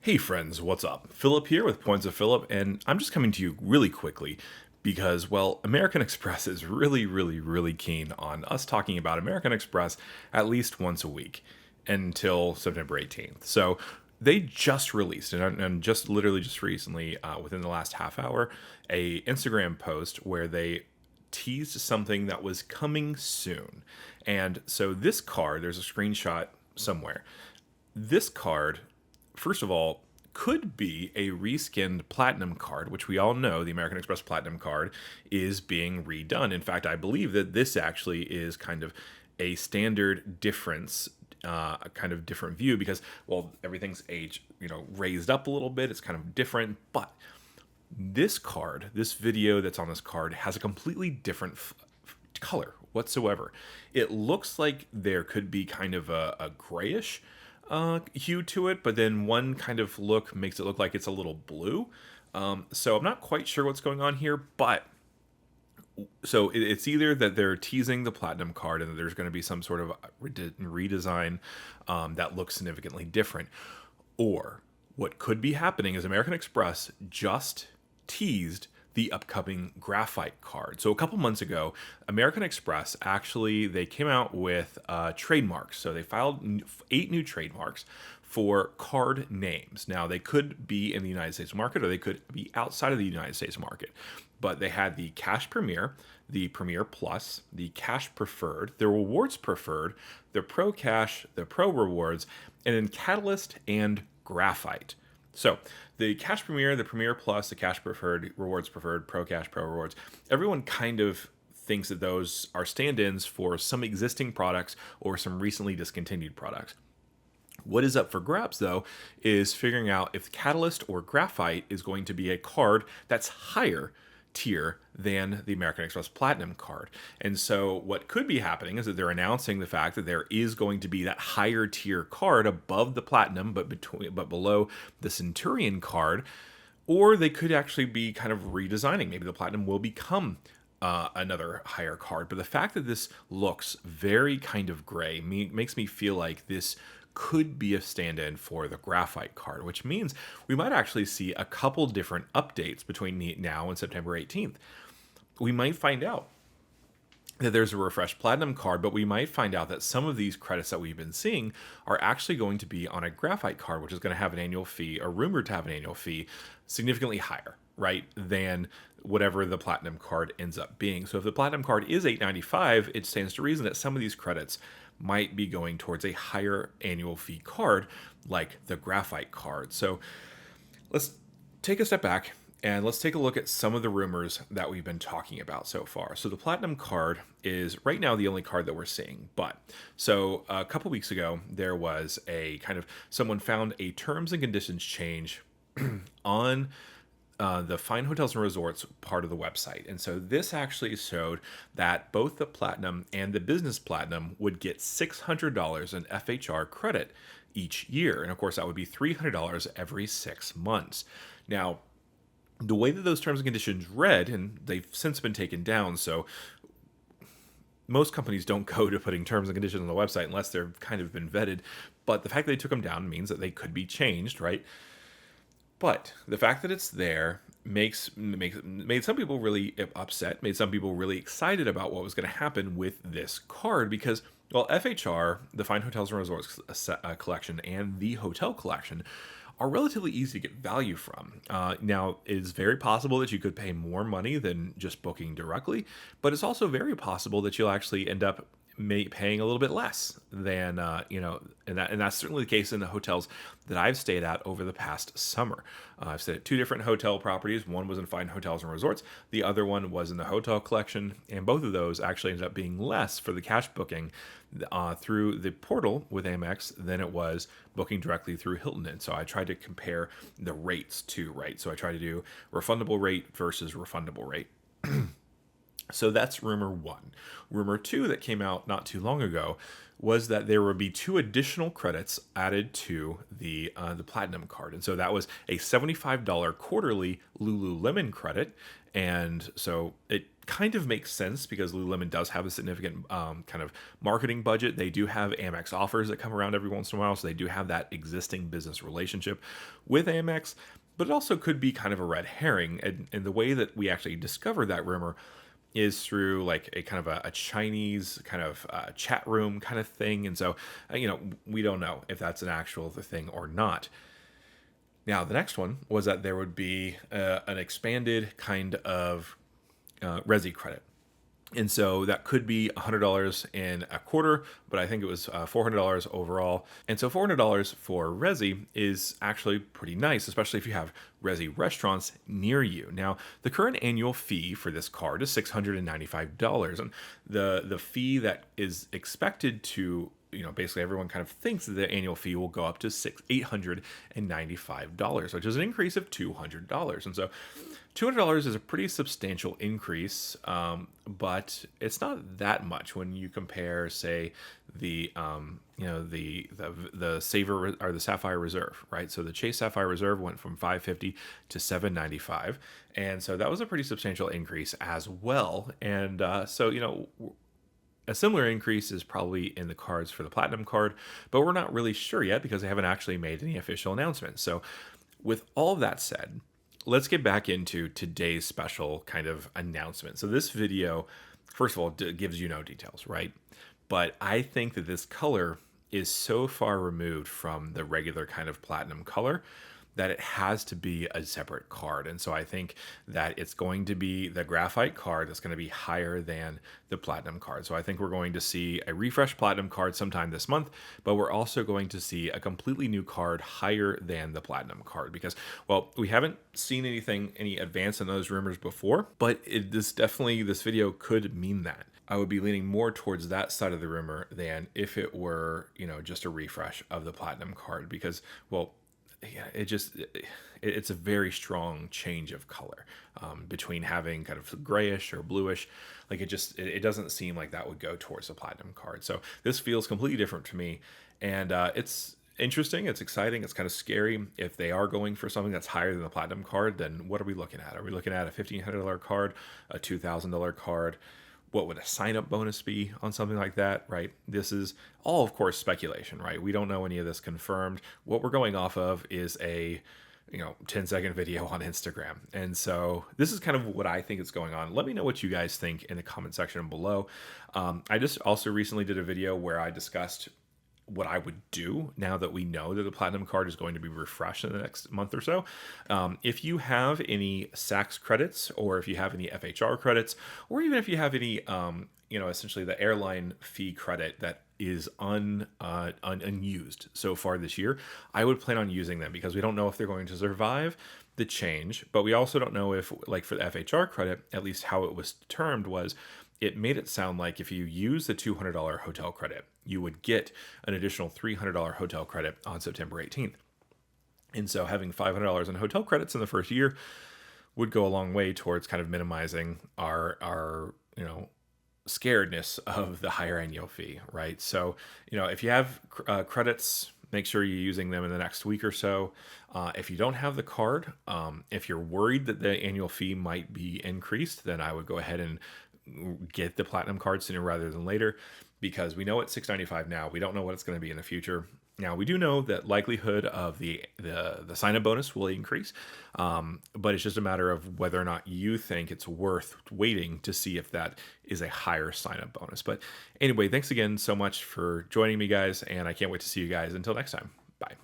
Hey friends, what's up? Philip here with Points of Philip, and I'm just coming to you really quickly because, well, American Express is really keen on us talking about American Express at least once a week until September 18th. So they just released, and just literally just recently, within the last half hour, a Instagram post where they teased something that was coming soon. And so this card, there's a screenshot somewhere. This card, first of all, could be a reskinned platinum card, which we all know the American Express Platinum card is being redone. In fact, I believe that this actually is kind of a standard difference, a kind of different view because, well, everything's age, raised up a little bit. It's kind of different, but this card, this video that's on this card, has a completely different color whatsoever. It looks like there could be kind of a grayish hue to it, but then one kind of look makes it look like it's a little blue. So I'm not quite sure what's going on here, but so it's either that they're teasing the platinum card and that there's going to be some sort of redesign that looks significantly different, or what could be happening is American Express just teased the upcoming Graphite card. So a couple months ago, American Express actually, they came out with trademarks. So they filed 8 new trademarks for card names. Now they could be in the United States market or they could be outside of the United States market. But they had the Cash Premier, the Premier Plus, the Cash Preferred, the Rewards Preferred, the Pro Cash, the Pro Rewards, and then Catalyst and Graphite. So the Cash Premier, the Premier Plus, the Cash Preferred, Rewards Preferred, Pro Cash, Pro Rewards, everyone kind of thinks that those are stand-ins for some existing products or some recently discontinued products. What is up for grabs, though, is figuring out if Catalyst or Graphite is going to be a card that's higher tier than the American Express Platinum card. And so what could be happening is that they're announcing the fact that there is going to be that higher tier card above the Platinum but below the Centurion card, or they could actually be kind of redesigning. Maybe the Platinum will become another higher card. But the fact that this looks very kind of gray makes me feel like this could be a stand-in for the Graphite card, which means we might actually see a couple different updates between now and September 18th. We might find out that there's a refreshed Platinum card, but we might find out that some of these credits that we've been seeing are actually going to be on a Graphite card, which is going to have an annual fee, or rumored to have an annual fee, significantly higher, right, than whatever the Platinum card ends up being. So if the Platinum card is $895, it stands to reason that some of these credits might be going towards a higher annual fee card like the Graphite card. So let's take a step back and let's take a look at some of the rumors that we've been talking about so far. So the Platinum card is right now the only card that we're seeing. But so a couple weeks ago, there was a kind of someone found a terms and conditions change on the Fine Hotels and Resorts part of the website. And so this actually showed that both the Platinum and the Business Platinum would get $600 in FHR credit each year. And of course, that would be $300 every 6 months. Now, the way that those terms and conditions read, and they've since been taken down, so most companies don't go to putting terms and conditions on the website unless they've kind of been vetted. But the fact that they took them down means that they could be changed, right? But the fact that it's there made some people really upset, made some people really excited about what was going to happen with this card because, well, FHR, the Fine Hotels and Resorts collection, and the Hotel collection are relatively easy to get value from. Now, it is very possible that you could pay more money than just booking directly, but it's also very possible that you'll actually end up paying a little bit less than and that's certainly the case in the hotels that I've stayed at over the past summer. I've stayed at 2 different hotel properties. One was in Fine Hotels and Resorts. The other one was in the Hotel Collection, and both of those actually ended up being less for the cash booking through the portal with Amex than it was booking directly through Hilton. And so I tried to compare the rates too, right? So I tried to do refundable rate versus refundable rate. So that's rumor 1. Rumor 2 that came out not too long ago was that there would be 2 additional credits added to the Platinum card. And so that was a $75 quarterly Lululemon credit. And so it kind of makes sense because Lululemon does have a significant kind of marketing budget. They do have Amex offers that come around every once in a while. So they do have that existing business relationship with Amex. But it also could be kind of a red herring. And the way that we actually discovered that rumor is through like a kind of a Chinese kind of chat room kind of thing. And so, we don't know if that's an actual thing or not. Now, the next one was that there would be an expanded kind of Resi credit. And so that could be $100 in a quarter, but I think it was $400 overall. And so $400 for Resi is actually pretty nice, especially if you have Resi restaurants near you. Now, the current annual fee for this card is $695. And the fee that is expected to, basically everyone kind of thinks that the annual fee will go up to $895, which is an increase of $200. And so $200 is a pretty substantial increase, but it's not that much when you compare, say, the Savor or the Sapphire Reserve, right? So the Chase Sapphire Reserve went from $550 to $795, and so that was a pretty substantial increase as well. And so a similar increase is probably in the cards for the Platinum card, but we're not really sure yet because they haven't actually made any official announcements. So with all of that said, let's get back into today's special kind of announcement. So this video, first of all, gives you no details, right? But I think that this color is so far removed from the regular kind of Platinum color that it has to be a separate card. And so I think that it's going to be the Graphite card that's going to be higher than the Platinum card. So I think we're going to see a refreshed Platinum card sometime this month, but we're also going to see a completely new card higher than the Platinum card because, well, we haven't seen any advance in those rumors before, but this video could mean that. I would be leaning more towards that side of the rumor than if it were, just a refresh of the Platinum card because, well, yeah, it's a very strong change of color between having kind of grayish or bluish. Like it doesn't seem like that would go towards the Platinum card. So this feels completely different to me, and it's interesting. It's exciting. It's kind of scary. If they are going for something that's higher than the Platinum card, then what are we looking at? Are we looking at a $1,500 card, a $2,000 card? What would a sign-up bonus be on something like that, right? This is all, of course, speculation, right? We don't know any of this confirmed. What we're going off of is a 10-second video on Instagram. And so this is kind of what I think is going on. Let me know what you guys think in the comment section below. I just also recently did a video where I discussed what I would do now that we know that the Platinum card is going to be refreshed in the next month or so. If you have any Saks credits, or if you have any FHR credits, or even if you have any, essentially the airline fee credit that is unused so far this year, I would plan on using them because we don't know if they're going to survive the change, but we also don't know if, like for the FHR credit, at least how it was termed was, it made it sound like if you use the $200 hotel credit, you would get an additional $300 hotel credit on September 18th. And so having $500 in hotel credits in the first year would go a long way towards kind of minimizing our scaredness of the higher annual fee, right? So, if you have credits, make sure you're using them in the next week or so. If you don't have the card, if you're worried that the annual fee might be increased, then I would go ahead and get the Platinum card sooner rather than later, because we know it's $695 now. We don't know what it's going to be in the future. Now, we do know that likelihood of the sign-up bonus will increase, but it's just a matter of whether or not you think it's worth waiting to see if that is a higher sign-up bonus. But anyway, thanks again so much for joining me, guys, and I can't wait to see you guys until next time.